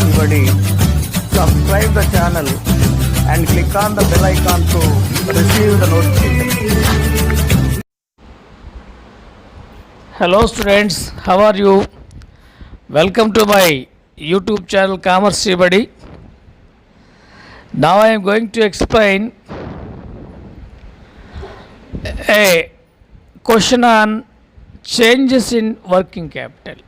Everybody, subscribe the channel and click on the bell icon to receive the notification. Hello students, how are you? Welcome to my YouTube channel Commerce Everybody. Now I am going to explain a question on changes in working capital.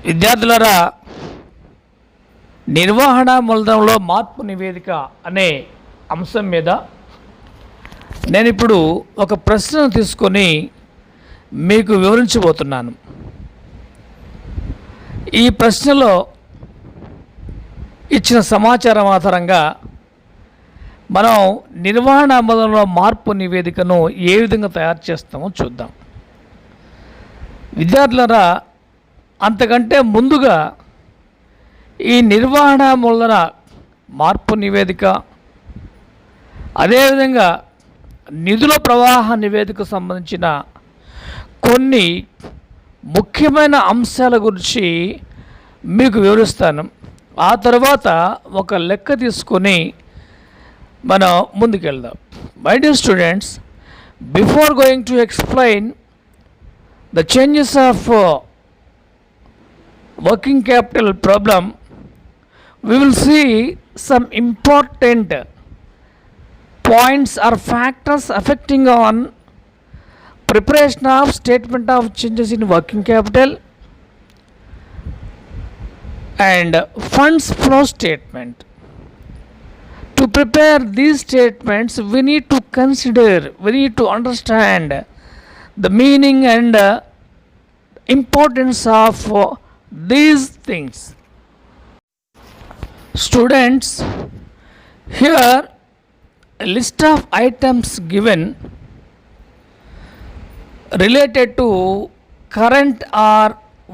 విద్యార్థులారా, నిర్వహణ మూలధనంలో మార్పు నివేదిక అనే అంశం మీద నేను ఇప్పుడు ఒక ప్రశ్నను తీసుకొని మీకు వివరించబోతున్నాను. ఈ ప్రశ్నలో ఇచ్చిన సమాచారం ఆధారంగా మనం నిర్వహణ మూలధనంలో మార్పు నివేదికను ఏ విధంగా తయారు చేస్తామో చూద్దాం. విద్యార్థులారా, అంతకంటే ముందుగా ఈ నిర్వహణ మూలధన మార్పు నివేదిక, అదేవిధంగా నిధుల ప్రవాహ నివేదికకు సంబంధించిన కొన్ని ముఖ్యమైన అంశాల గురించి మీకు వివరిస్తాను. ఆ తర్వాత ఒక లెక్క తీసుకొని మనం ముందుకెళ్దాం. My dear students, before going to explain the changes of working capital problem, we will see some important points or factors affecting on preparation of statement of changes in working capital and funds flow statement. To prepare these statements, we need to consider, we need to understand the meaning and importance of these things. Students, here a list of items given related to current or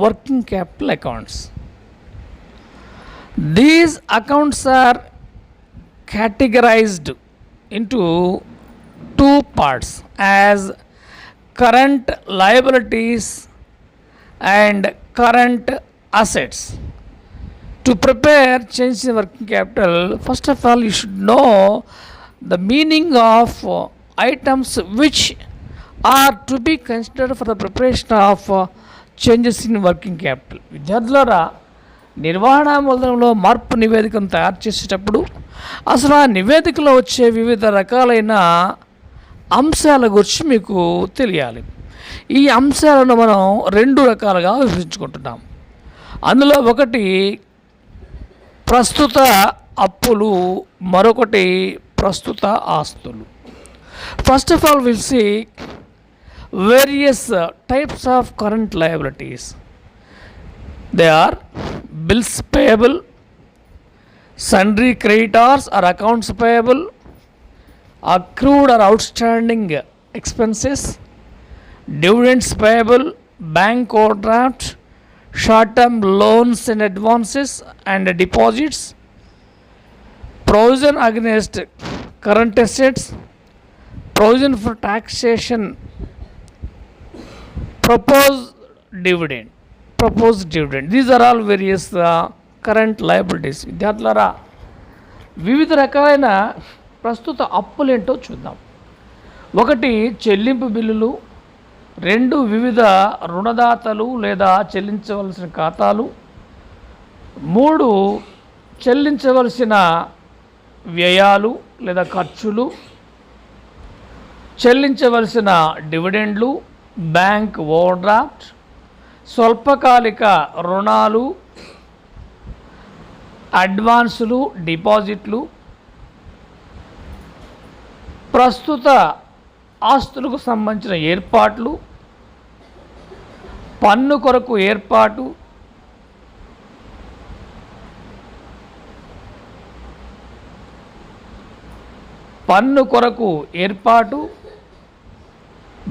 working capital accounts. These accounts are categorized into two parts as current liabilities and current assets. To prepare change in working capital, first of all you should know the meaning of items which are to be considered for the preparation of changes in working capital. విద్యార్థులారా, నిర్వహణ మూలధనంలో మార్పు నివేదికను తయారు చేసేటప్పుడు అసలు ఆ నివేదికలో వచ్చే వివిధ రకాలైన అంశాల గురించి మీకు తెలియాలి. ఈ అంశాలను మనం రెండు రకాలుగా విభజించుకుంటున్నాం. అందులో ఒకటి ప్రస్తుత అప్పులు, మరొకటి ప్రస్తుత ఆస్తులు. First of all will see various types of current liabilities. They are bills payable, sundry creditors or accounts payable, accrued or outstanding expenses, dividends payable, bank overdraft, short-term loans and advances and deposits, provision against current assets, provision for taxation, proposed dividend. These are all various current liabilities. విద్యార్థులారా, వివిధ రకాలైన ప్రస్తుత అప్పులు ఏంటో చూద్దాం. ఒకటి చెల్లింపు బిల్లులు, రెండు వివిధ రుణదాతలు లేదా చెల్లించవలసిన ఖాతాలు, మూడు చెల్లించవలసిన వ్యయాలు లేదా ఖర్చులు, చెల్లించవలసిన డివిడెండ్లు, బ్యాంక్ ఓవర్డ్రాఫ్ట్, స్వల్పకాలిక రుణాలు, అడ్వాన్సులు, డిపాజిట్లు, ప్రస్తుత ఆస్తులకు సంబంధించిన ఏర్పాట్లు, పన్ను కొరకు ఏర్పాటు,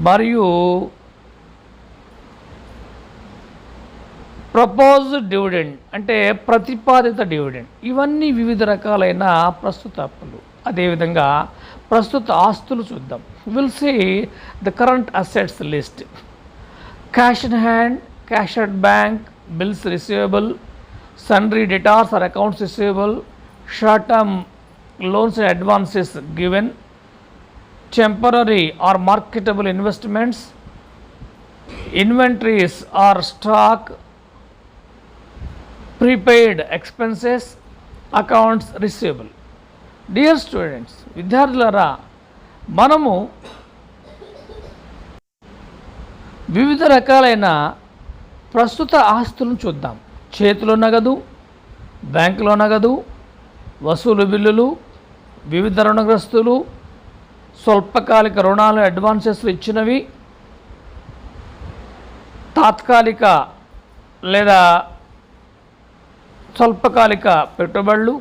మరియు ప్రపోజ్డ్ డివిడెండ్ అంటే ప్రతిపాదిత డివిడెండ్. ఇవన్నీ వివిధ రకాలైన ప్రస్తుత అప్పులు. అదేవిధంగా ప్రస్తుత ఆస్తులు చూద్దాం. Will see the current assets list. Cash in hand, cash at bank, bills receivable, sundry debtors or accounts receivable, short-term loans and advances given, temporary or marketable investments, inventories or stock, prepaid expenses, accounts receivable. Dear students, విద్యార్థులారా, మనము వివిధ రకాలైన ప్రస్తుత ఆస్తులను చూద్దాం. చేతిలో నగదు, బ్యాంకులో నగదు, వసూలు బిల్లులు, వివిధ రుణగ్రస్తులు, స్వల్పకాలిక రుణాలు అడ్వాన్సెస్లు ఇచ్చినవి, తాత్కాలిక లేదా స్వల్పకాలిక పెట్టుబడులు,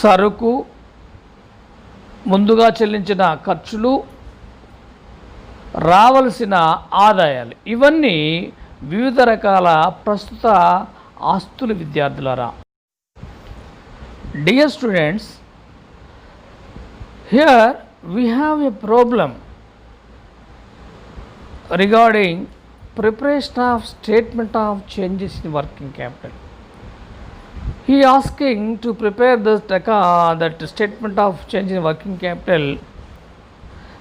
సరుకు, ముందుగా చెల్లించిన ఖర్చులు, రావలసిన ఆదాయాలు, ఇవన్నీ వివిధ రకాల ప్రస్తుత ఆస్తులు విద్యార్థులారా. Dear students, here we have a problem regarding preparation of statement of changes in working capital. He asking to prepare that statement of change in working capital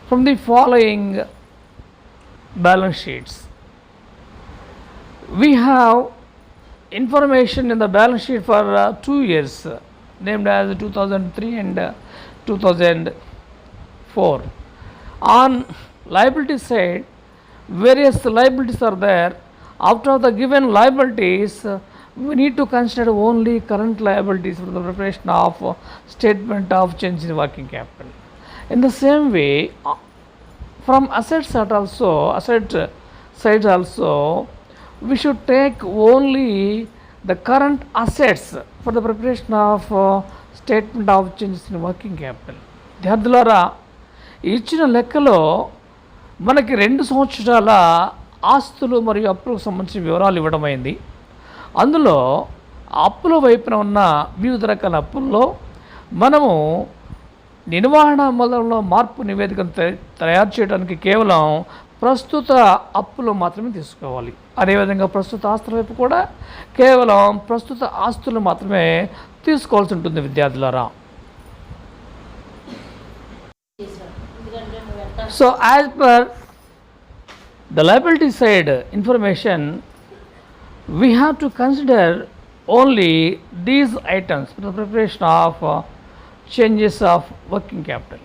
from the following balance sheets. We have information in the balance sheet for 2 years, named as 2003 and 2004. On liability side, various liabilities are there. After the given liabilities, we need to consider only current liabilities for the preparation of statement of change in working capital. In the same way, from asset side also, we should take only the current assets for the preparation of statement of changes in working capital. విద్యార్థులారా, ఇచ్చిన లెక్కలో మనకి 2 సంవత్సరాల ఆస్తులు మరియు అప్పులకు సంబంధించిన వివరాలు ఇవ్వడమైంది. అందులో అప్పుల వైపున ఉన్న వివిధ రకాల అప్పుల్లో మనము నిర్వహణ మొదలలో మార్పు నివేదికను తయారు చేయడానికి కేవలం ప్రస్తుత అప్పులు మాత్రమే తీసుకోవాలి. అదేవిధంగా ప్రస్తుత ఆస్తుల వైపు కూడా కేవలం ప్రస్తుత ఆస్తులు మాత్రమే తీసుకోవాల్సి ఉంటుంది విద్యార్థులారా. So as per the liability side information, we have to consider only these items for the preparation of changes of working capital.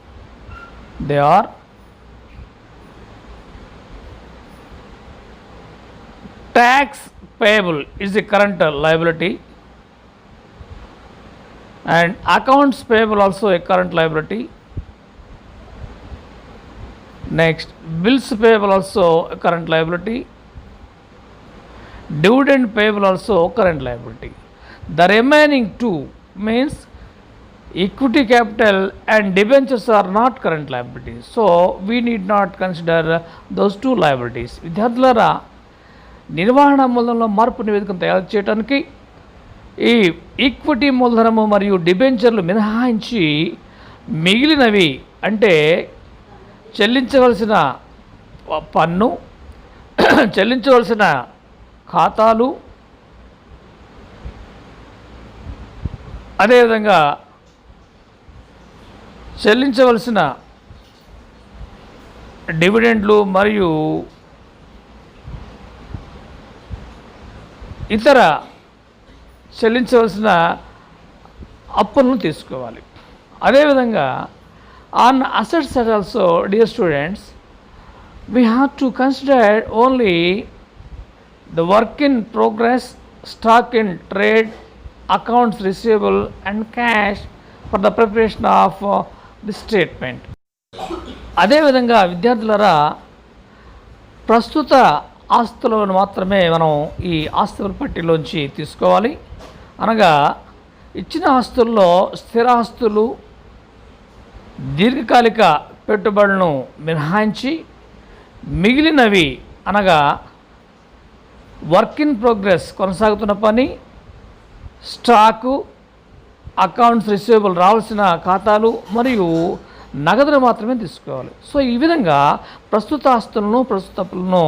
They are tax payable is the current liability, and accounts payable also a current liability. Next, bills payable also a current liability. Dividend payable also current liability. The remaining 2 means equity capital and debentures are not current liabilities. So we need not consider those 2 liabilities. విద్యార్థులారా, నిర్వహణ మూలధనంలో మార్పు నివేదికను తయారు చేయడానికి ఈ equity మూలధనము మరియు డిబెంచర్లు మినహాయించి మిగిలినవి అంటే చెల్లించవలసిన పన్ను, చెల్లించవలసిన ఖాతాలు, అదేవిధంగా చెల్లించవలసిన డివిడెండ్లు మరియు ఇతర చెల్లించవలసిన అప్పులను తీసుకోవాలి. అదేవిధంగా on asset side also, dear students, we have to consider only the work in progress, stock in trade, accounts receivable and cash for the preparation of the statement. అదేవిధంగా విద్యార్థులారా, ప్రస్తుత ఆస్తులను మాత్రమే మనం ఈ ఆస్తుల పట్టిలోంచి తీసుకోవాలి. అనగా ఇచ్చిన ఆస్తుల్లో స్థిర ఆస్తులు, దీర్ఘకాలిక పెట్టుబడులను మినహాయించి మిగిలినవి అనగా వర్క్ ఇన్ ప్రోగ్రెస్ కొనసాగుతున్న పని, స్టాకు, అకౌంట్స్ రిసీవబుల్ రావాల్సిన ఖాతాలు మరియు నగదును మాత్రమే తీసుకోవాలి. సో ఈ విధంగా ప్రస్తుత ఆస్తులను ప్రస్తుత అప్పులను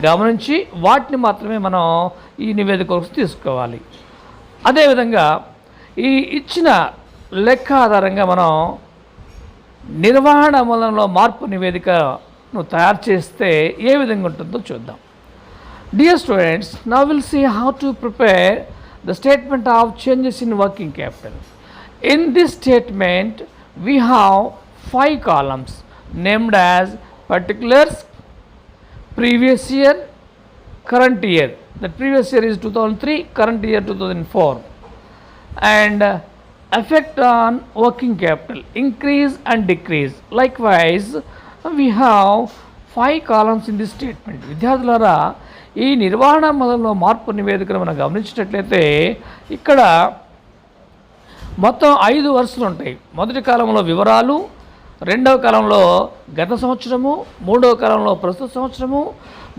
గమనించి వాటిని మాత్రమే మనం ఈ నివేదిక కోసం తీసుకోవాలి. అదేవిధంగా ఈ ఇచ్చిన లెక్క ఆధారంగా మనం నిర్వహణ మూలంలో మార్పు నివేదికను తయారు చేస్తే ఏ విధంగా ఉంటుందో చూద్దాం. Dear students, now we'll see how to prepare the statement of changes in working capital. In this statement, we have 5 columns named as particulars, previous year, current year. The previous year is 2003, current year 2004. And effect on working capital, increase and decrease. Likewise, we have 5 columns in this statement. విద్యార్థులారా, ఈ నిర్వహణ మొదల్లో మార్పు నివేదికను మనం గమనించినట్లయితే ఇక్కడ మొత్తం 5 వరుసలు ఉంటాయి. మొదటి కాలంలో వివరాలు, రెండవ కాలంలో గత సంవత్సరము, మూడవ కాలంలో ప్రస్తుత సంవత్సరము,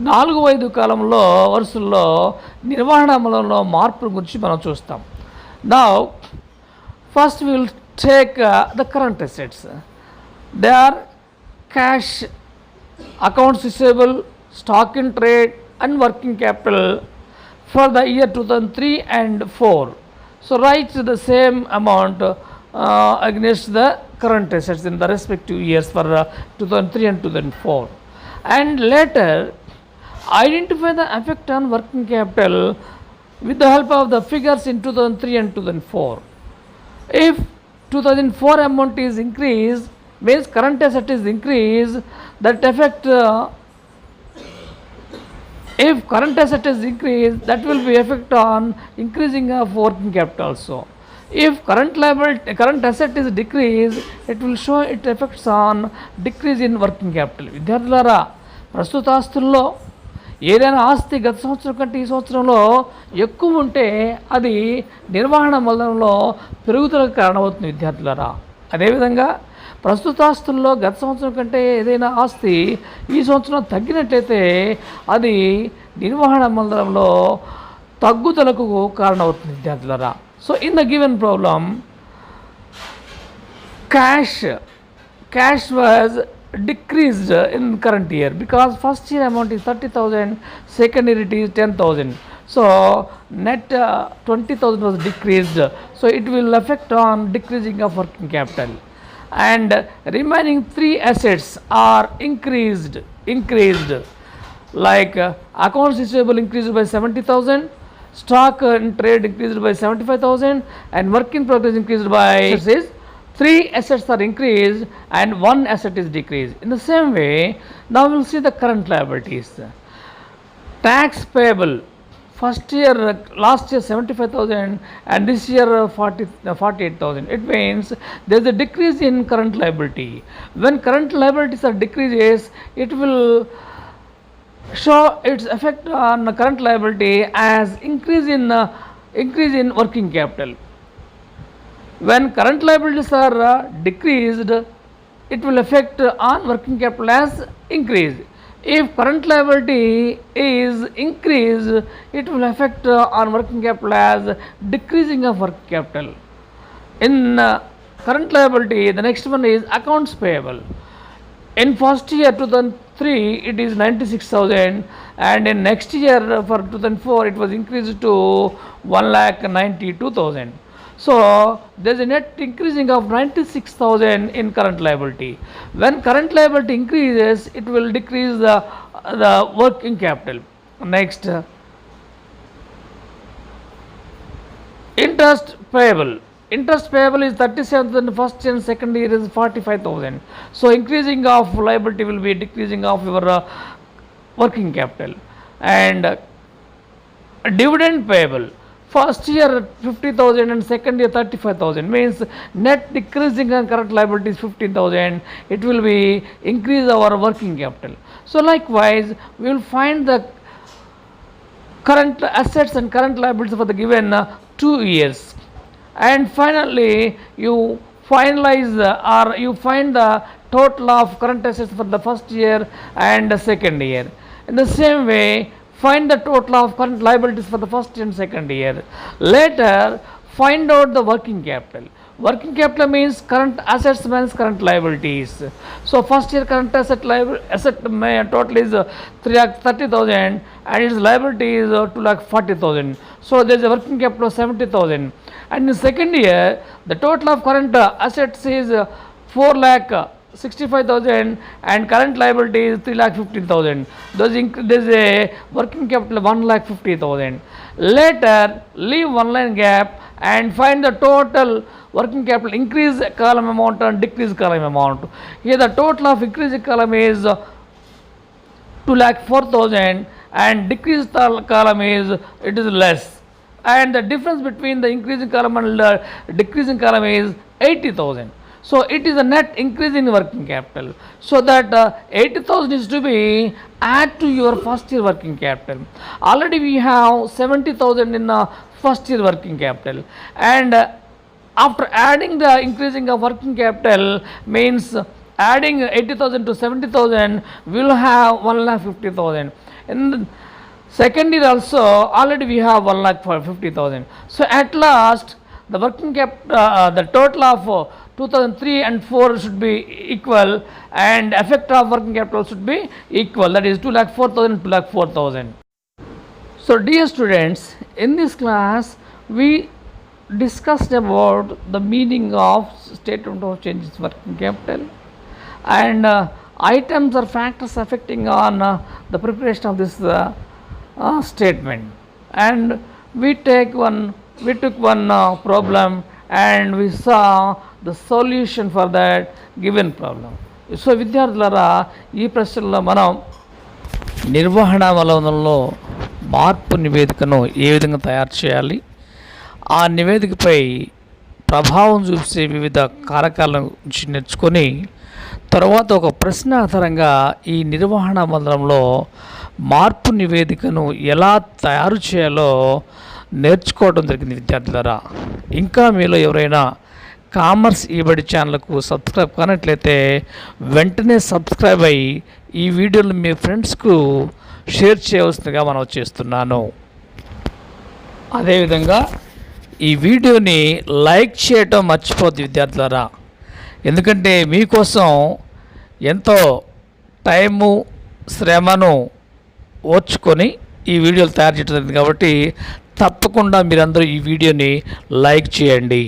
4, 5 కాలంలో వరుసల్లో నిర్వహణ అమలులో మార్పు గురించి మనం చూస్తాం. Now first we will take the current assets. They are cash, accounts receivable, stock in trade and working capital for the year 2003 and 4. So write the same amount against the current assets in the respective years for 2003 and 2004. And later identify the effect on working capital with the help of the figures in 2003 and 2004. If 2004 amount is increased, means current asset is increased, that effect if current asset is increased, that will be effect on increasing of working capital also. If current asset is decreased, it will show it effects on decrease in working capital. విద్యార్థులారా, ప్రస్తుత ఆస్తుల్లో ఏదైనా ఆస్తి గత సంవత్సరం కంటే ఈ సంవత్సరంలో ఎక్కువ ఉంటే అది నిర్వహణ మూలంలో పెరుగుదలకు కారణమవుతుంది విద్యార్థులారా. అదేవిధంగా ప్రస్తుత ఆస్తుల్లో గత సంవత్సరం కంటే ఏదైనా ఆస్తి ఈ సంవత్సరం తగ్గినట్లయితే అది నిర్వహణ మండలంలో తగ్గుదలకు కారణమవుతుంది విద్యార్థులారా. So in the given problem, cash was decreased in current year because first year amount is 30,000, second year it is 10,000. So net 20,000 was decreased. So it will affect on decreasing of working capital. And remaining 3 assets are increased, like accounts receivable increased by 70,000, stock in trade increased by 75,000, and work in progress increased by 3 assets are increased and 1 asset is decreased. In the same way, now we'll see the current liabilities. Tax payable, last year 75,000 and this year 48,000. It means there's a decrease in current liability. When current liabilities are decreases, it will show its effect on current liability as increase in working capital. When current liabilities are decreased, it will affect on working capital as increase. If current liability is increased, it will affect on working capital as decreasing of working capital. In current liability, the next one is accounts payable. In first year 2003 it is 96,000, and in next year for 2004 it was increased to 1,92,000. So there is a net increasing of 96,000 in current liability. When current liability increases, it will decrease the working capital. Next, interest payable. Interest payable is 37,000, first and second year is 45,000. So increasing of liability will be decreasing of your working capital. And dividend payable, first year 50,000 and second year 35,000, means net decreasing on current liability is 15,000. It will be increase our working capital. So likewise, we will find the current assets and current liabilities for the given 2 years. And finally, you finalize or you find the total of current assets for the first year and the second year. In the same way, find the total of current liabilities for the first and second year. Later, find out the working capital. Working capital means current assets minus current liabilities. So first year current asset total is 3,30,000 and its liability is 2,40,000. So there is a working capital of 70,000. And in second year, the total of current assets is 4,65,000 and current liability is 3,15,000. There is a working capital of 1,50,000. Later, leave one line gap and find the total working capital increase column amount and decrease column amount. Here the total of increase column is 2,04,000 and decrease column is less, and the difference between the increasing column and decreasing column is 80,000. So it is a net increase in working capital. So that 80,000 is to be add to your first year working capital. Already we have 70,000 in first year working capital, and after adding the increasing of working capital means adding 80,000 to 70,000, we will have 1,50,000. In second year also already we have 1,50,000. So at last the working capital, the total of 2003 and 4 should be equal, and effect of working capital should be equal, that is 2,04,000, 2,04,000. So dear students, in this class we discussed about the meaning of statement of changes working capital and items or factors affecting on the preparation of this statement, and we took one problem and we saw the solution for that given problem. So విద్యార్థులారా, ఈ ప్రశ్నలో మనం నిర్వహణ అవలోకనంలో మార్పు నివేదికను ఏ విధంగా తయారు చేయాలి, ఆ నివేదికపై ప్రభావం చూసే వివిధ కారకాల నుంచి నేర్చుకొని తర్వాత ఒక ప్రశ్న ఆధారంగా ఈ నిర్వహణ మండలంలో మార్పు నివేదికను ఎలా తయారు చేయాలో నేర్చుకోవడం జరిగింది విద్యార్థులారా. ఇంకా మీలో ఎవరైనా కామర్స్ ఈబడి ఛానల్కు సబ్స్క్రైబ్ కానట్లయితే వెంటనే సబ్స్క్రైబ్ అయ్యి ఈ వీడియోని మీ ఫ్రెండ్స్కు షేర్ చేయవలసిందిగా మనం చేస్తున్నాను. అదేవిధంగా ఈ వీడియోని లైక్ చేయటం మర్చిపోద్దు విద్యార్థులారా, ఎందుకంటే మీకోసం ఎంతో టైము శ్రమను ఓర్చుకొని ఈ వీడియోలు తయారు చేయడం జరిగింది కాబట్టి తప్పకుండా మీరందరూ ఈ వీడియోని లైక్ చేయండి.